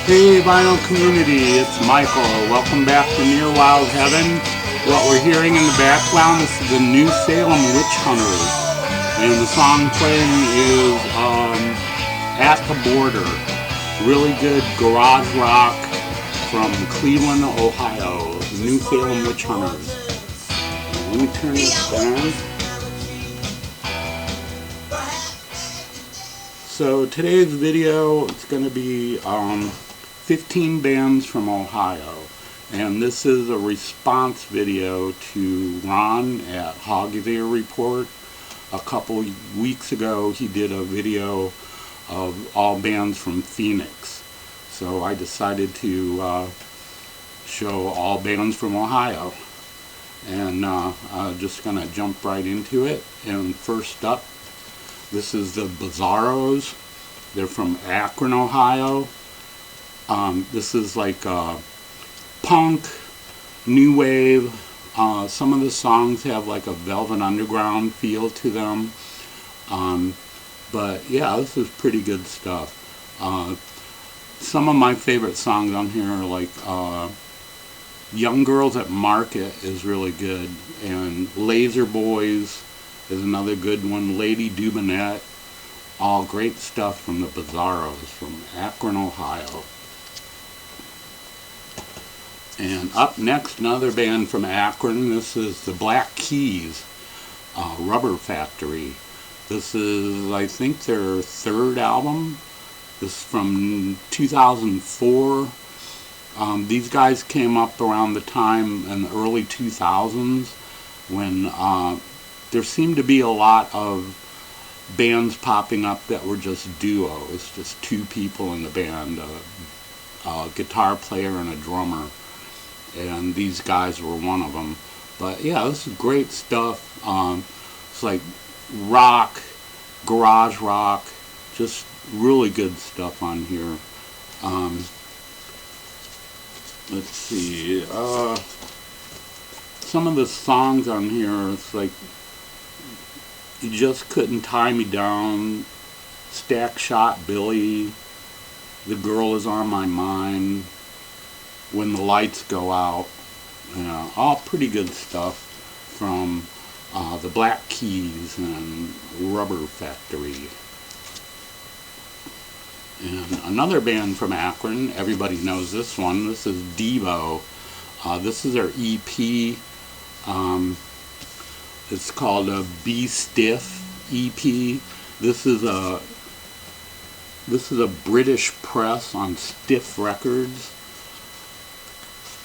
Hey vinyl community, it's Michael. Welcome back to Near Wild Heaven. What we're hearing in the background, this is the new Salem Witch Hunters. And the song playing is At the Border. Really good garage rock from Cleveland, Ohio. The new Salem Witch Hunters. Let me turn this down. So today's video is going to be 15 bands from Ohio, and this is a response video to Ron at Hog's Ear Report. A couple weeks ago he did a video of all bands from Phoenix, so I decided to show all bands from Ohio, and I'm just going to jump right into it. And first up, this is the Bizaros. They're from Akron, Ohio. This is like punk, new wave. Some of the songs have like a Velvet Underground feel to them. But yeah, this is pretty good stuff. Some of my favorite songs on here are like Young Girls at Market is really good, and Laser Boys is another good one. Lady Dubonnet. All great stuff from the Bizaros from Akron, Ohio. And up next, another band from Akron. This is the Black Keys, Rubber Factory. This is, I think, their third album. This is from 2004. These guys came up around the time in the early 2000s when there seemed to be a lot of bands popping up that were just duos, just two people in the band, a guitar player and a drummer, and these guys were one of them. But yeah, this is great stuff. It's like rock, garage rock, just really good stuff on here. Let's see, some of the songs on here, it's like You Just Couldn't Tie Me Down, Stack Shot Billy, The Girl Is On My Mind, When the Lights Go Out. All pretty good stuff from the Black Keys and Rubber Factory. And another band from Akron, everybody knows this one. This is Devo. This is their EP. It's called a Be Stiff EP. This is a British press on Stiff Records.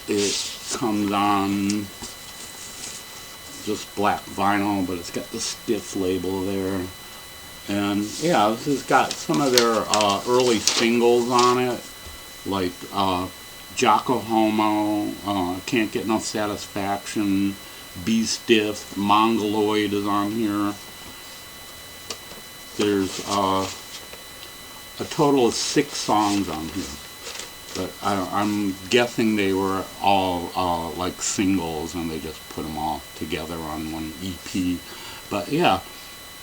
It comes on just black vinyl, but it's got the Stiff label there. And yeah, this has got some of their early singles on it, like Jocko Homo, Can't Get No Satisfaction, Be Stiff, Mongoloid is on here. There's a total of 6 songs on here, but I'm guessing they were all like singles and they just put them all together on one EP. But yeah,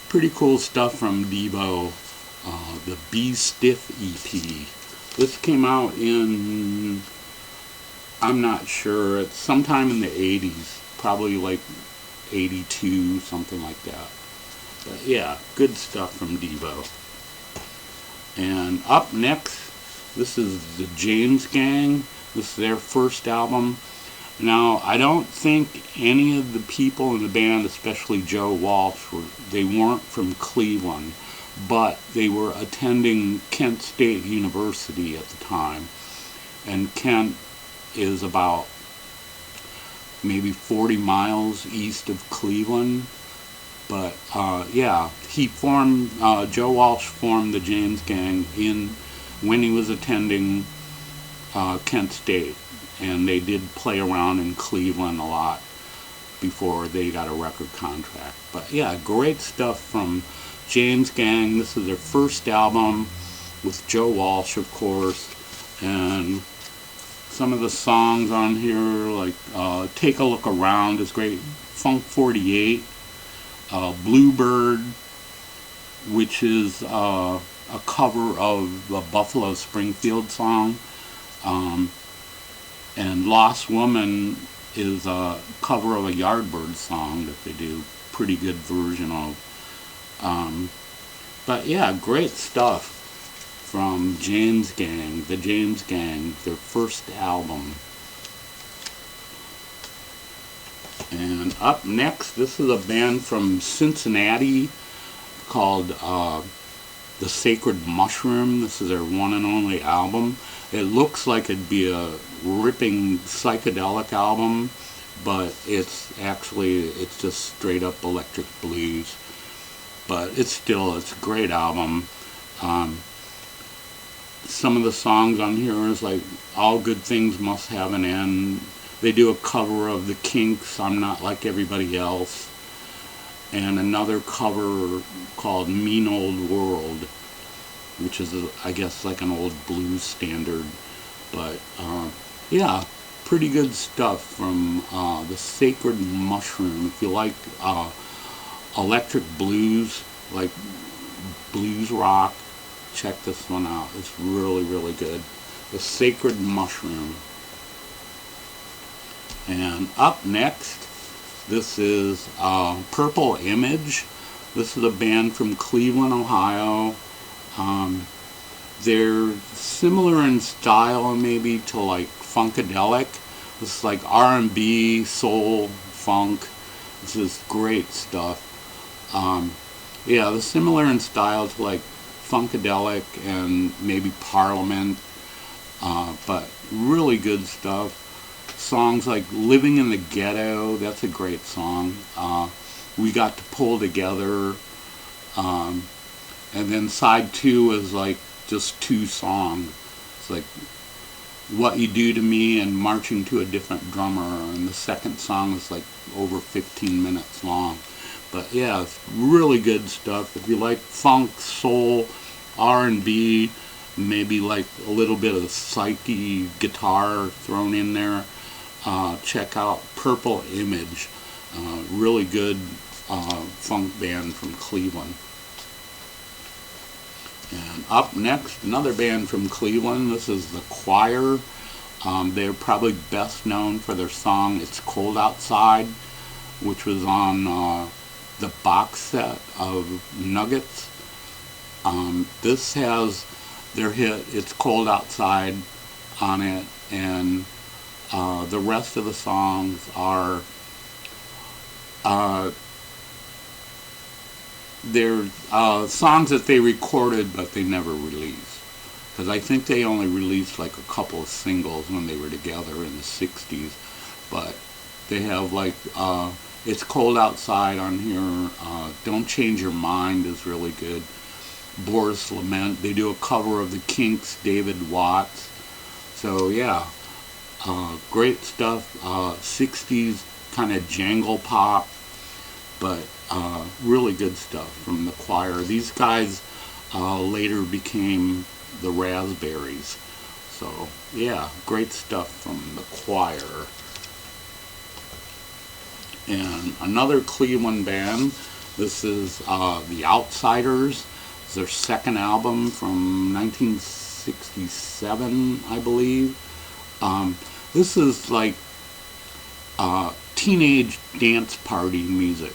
pretty cool stuff from Devo, the Be Stiff EP. This came out in, I'm not sure, it's sometime in the 80s, probably like 82, something like that. But yeah, good stuff from Devo. And up next, this is the James Gang. This is their first album. Now, I don't think any of the people in the band, especially Joe Walsh, they weren't from Cleveland, but they were attending Kent State University at the time. And Kent is about maybe 40 miles east of Cleveland. But yeah, Joe Walsh formed the James Gang when he was attending Kent State. And they did play around in Cleveland a lot before they got a record contract. But yeah, great stuff from James Gang. This is their first album with Joe Walsh, of course. And some of the songs on here, like Take a Look Around is great. Funk 48, Bluebird, which is a cover of the Buffalo Springfield song. And Lost Woman is a cover of a Yardbirds song that they do pretty good version of. But yeah, great stuff from James Gang, the James Gang, their first album. And up next, this is a band from Cincinnati called The Sacred Mushroom. This is their one and only album. It looks like it'd be a ripping psychedelic album, but it's just straight up electric blues. But it's a great album. Some of the songs on here is like All Good Things Must Have an End. They do a cover of the Kinks' I'm Not Like Everybody Else, and another cover called Mean Old World, which is, I guess, like an old blues standard. But yeah, pretty good stuff from The Sacred Mushroom. If you like electric blues, like blues rock, check this one out. It's really, really good. The Sacred Mushroom. And up next, this is Purple Image. This is a band from Cleveland, Ohio. They're similar in style maybe to like Funkadelic. This is like R&B, soul, funk. This is great stuff. Yeah, they're similar in style to like Funkadelic and maybe Parliament, but really good stuff. Songs like Living in the Ghetto, that's a great song. We Got to Pull Together. And then side 2 is like just 2 songs. It's like What You Do to Me and Marching to a Different Drummer. And the second song is like over 15 minutes long. But yeah, it's really good stuff. If you like funk, soul, R&B, maybe like a little bit of psyche guitar thrown in there, check out Purple Image. Really good funk band from Cleveland. And up next, another band from Cleveland. This is The Choir. They're probably best known for their song It's Cold Outside, which was on the box set of Nuggets. This has their hit It's Cold Outside on it, and the rest of the songs are they're songs that they recorded but they never released, because I think they only released like a couple of singles when they were together in the 60s. But they have like It's Cold Outside on here. Don't Change Your Mind is really good. Boris Lament. They do a cover of the Kinks' David Watts. So yeah, great stuff. 60s kind of jangle pop, but really good stuff from The Choir. These guys later became the Raspberries. So yeah, great stuff from The Choir. And another Cleveland band, this is The Outsiders. It's their second album from 1967, I believe. This is like teenage dance party music.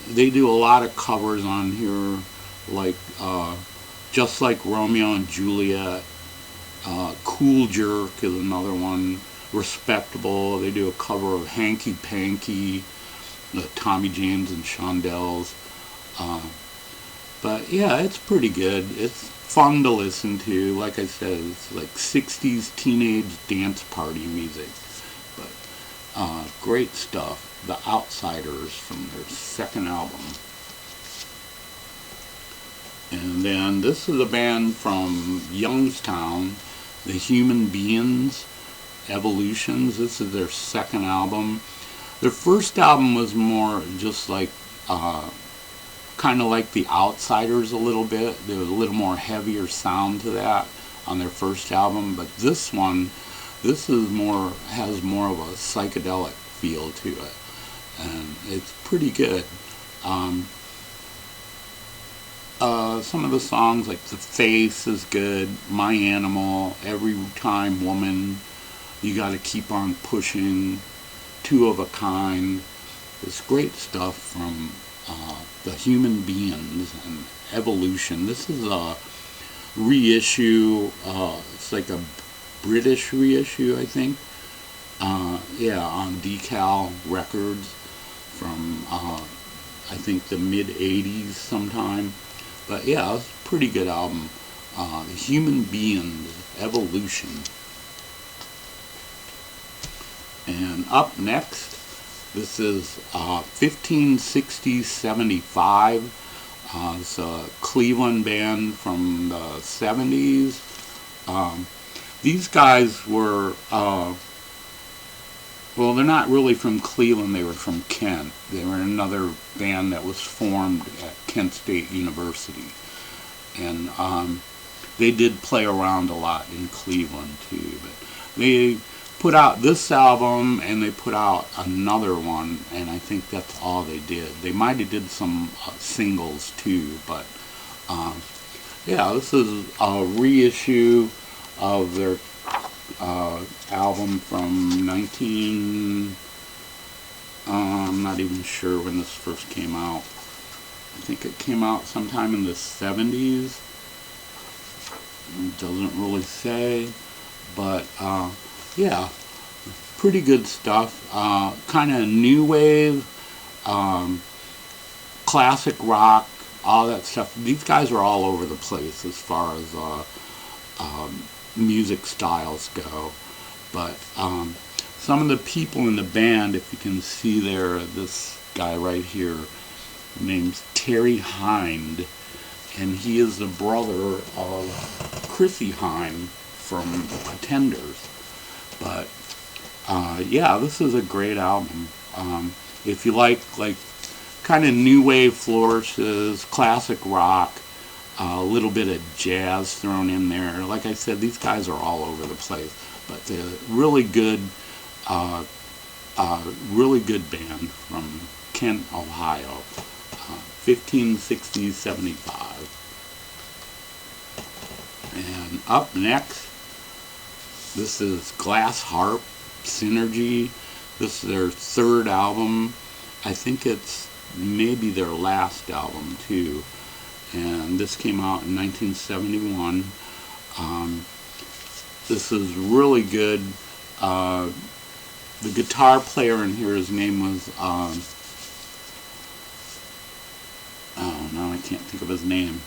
They do a lot of covers on here, like Just Like Romeo and Juliet. Cool Jerk is another one. Respectable. They do a cover of Hanky Panky, the Tommy James and Shondells. But yeah, it's pretty good. It's fun to listen to. Like I said, it's like 60s teenage dance party music. But great stuff. The Outsiders from their second album. And then this is a band from Youngstown, The Human Beings, Evolutions. This is their second album. Their first album was more just like kind of like The Outsiders a little bit. There was a little more heavier sound to that on their first album, but this one, has more of a psychedelic feel to it, and it's pretty good. Some of the songs like The Face is good, My Animal, Every Time Woman, You Gotta Keep on Pushing, Two of a Kind. It's great stuff from the Human Beings and Evolution. This is a reissue. It's like a British reissue, I think. Yeah, on Decal Records from I think the mid '80s sometime. But yeah, it's a pretty good album. Human Beings, Evolution. And up next, this is 1560-75. It's a Cleveland band from the 70s. These guys were, well, they're not really from Cleveland, they were from Kent. They were another band that was formed at Kent State University. And they did play around a lot in Cleveland too. But they put out this album and they put out another one, and I think that's all they did. They might have did some singles too, but yeah, this is a reissue of their album from I'm not even sure when this first came out. I think it came out sometime in the 70s. It doesn't really say, but yeah, pretty good stuff. Kind of new wave, classic rock, all that stuff. These guys are all over the place as far as music styles go. But some of the people in the band, if you can see there, this guy right here, named Terry Hind, and he is the brother of Chrissy Hind from the Pretenders. But yeah, this is a great album. If you like kind of new wave flourishes, classic rock, a little bit of jazz thrown in there. Like I said, these guys are all over the place, but they're really good band from Kent, Ohio. 1560-75. And up next, this is Glass Harp, Synergy. This is their third album. I think it's maybe their last album too. And this came out in 1971. This is really good. The guitar player in here, his name was, oh, now I can't think of his name.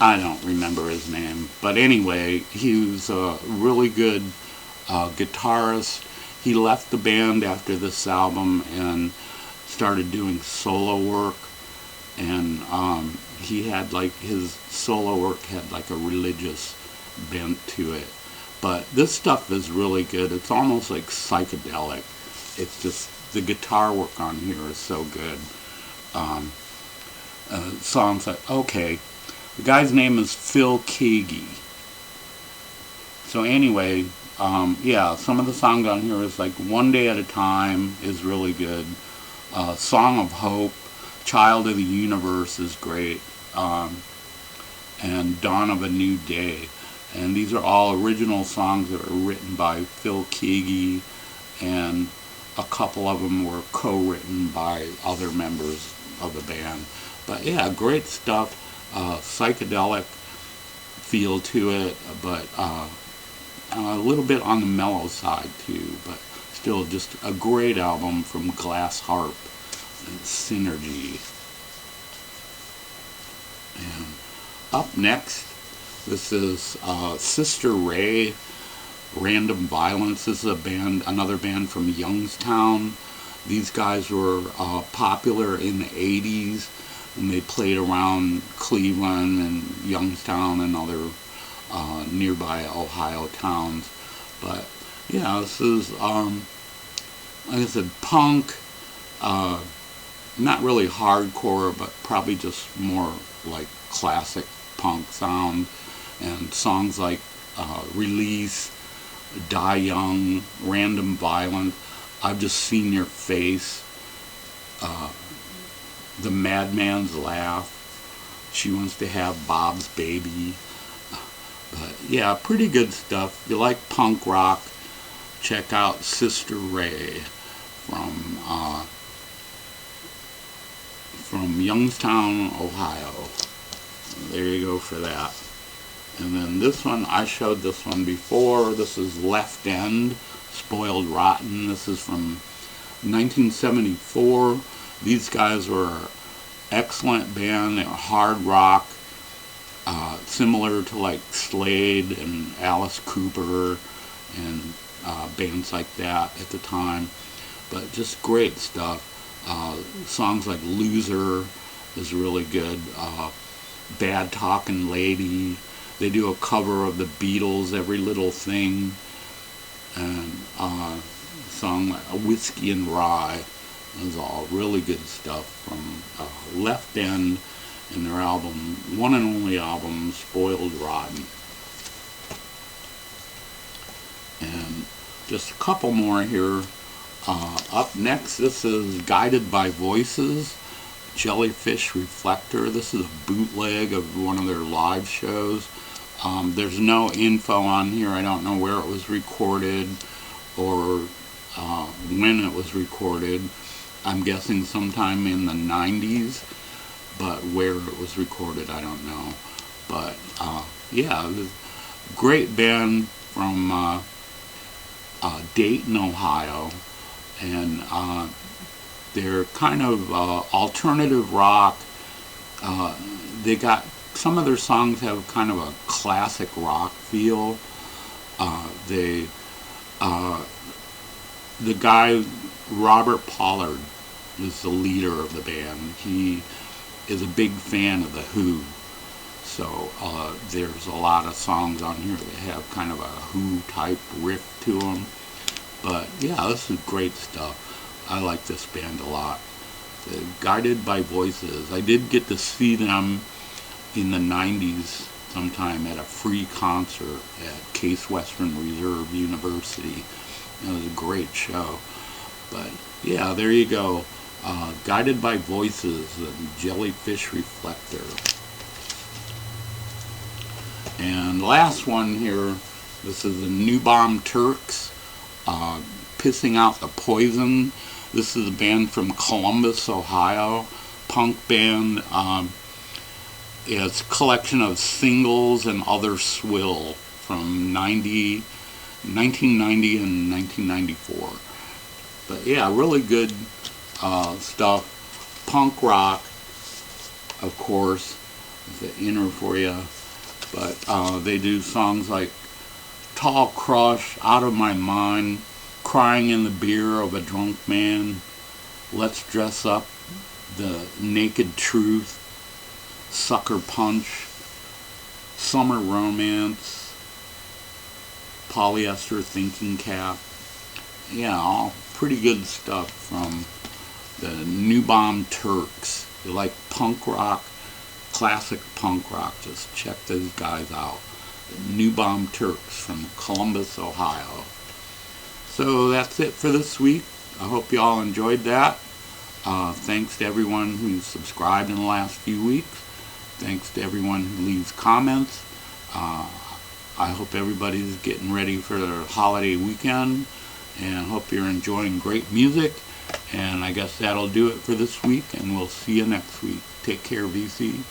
I don't remember his name, but anyway, he was a really good guitarist. He left the band after this album and started doing solo work, and he had his solo work had a religious bent to it. But this stuff is really good. It's almost like psychedelic. It's just, the guitar work on here is so good. Songs like, okay, the guy's name is Phil Keaggy. So anyway, yeah, some of the songs on here is One Day at a Time is really good. Song of Hope, Child of the Universe is great. And Dawn of a New Day. And these are all original songs that were written by Phil Keaggy, and a couple of them were co-written by other members of the band. But yeah, great stuff. Psychedelic feel to it, but a little bit on the mellow side too, but still just a great album from Glass Harp and Synergy. And up next, this is Sister Ray, Random Violence. This is another band from Youngstown. These guys were popular in the 80s, and they played around Cleveland and Youngstown and other nearby Ohio towns. But yeah, this is, like I said, punk, not really hardcore, but probably just more like classic punk sound. And songs like Release, Die Young, Random Violence. I've just seen your face. The Madman's Laugh. She Wants to Have Bob's Baby. But yeah, pretty good stuff. If you like punk rock, check out Sister Ray from Youngstown, Ohio. There you go for that. And then this one, I showed this one before. This is Left End, Spoiled Rotten. This is from 1974. These guys were an excellent band. They were hard rock, similar to like Slade and Alice Cooper and bands like that at the time. But just great stuff. Songs like Loser is really good. Bad Talking Lady. They do a cover of the Beatles' Every Little Thing. And a song like Whiskey and Rye. Is all really good stuff from Left End and their album, one and only album, Spoiled Rotten. And just a couple more here. Up next, this is Guided by Voices, Jellyfish Reflector. This is a bootleg of one of their live shows. There's no info on here. I don't know where it was recorded or when it was recorded. I'm guessing sometime in the 90s, but where it was recorded, I don't know. But yeah, great band from Dayton, Ohio, and they're kind of alternative rock. They got some of their songs have kind of a classic rock feel. The guy Robert Pollard is the leader of the band. He is a big fan of The Who. So there's a lot of songs on here that have kind of a Who type riff to them. But yeah, this is great stuff. I like this band a lot. Guided by Voices. I did get to see them in the 90s sometime at a free concert at Case Western Reserve University. It was a great show. But yeah, there you go. Guided by Voices, and Jellyfish Reflector. And last one here, this is the New Bomb Turks, Pissing Out the Poison. This is a band from Columbus, Ohio, punk band. It's a collection of singles and other swill from 1990 and 1994. But yeah, really good stuff. Punk rock, of course, the inner for you. But they do songs like Tall Crush, Out of My Mind, Crying in the Beer of a Drunk Man, Let's Dress Up, The Naked Truth, Sucker Punch, Summer Romance, Polyester Thinking Cap. Yeah, all pretty good stuff from the New Bomb Turks. If you like punk rock, classic punk rock, just check those guys out. The New Bomb Turks from Columbus, Ohio. So that's it for this week. I hope you all enjoyed that. Thanks to everyone who's subscribed in the last few weeks. Thanks to everyone who leaves comments. I hope everybody's getting ready for their holiday weekend, and hope you're enjoying great music. And I guess that'll do it for this week, and we'll see you next week. Take care, VC.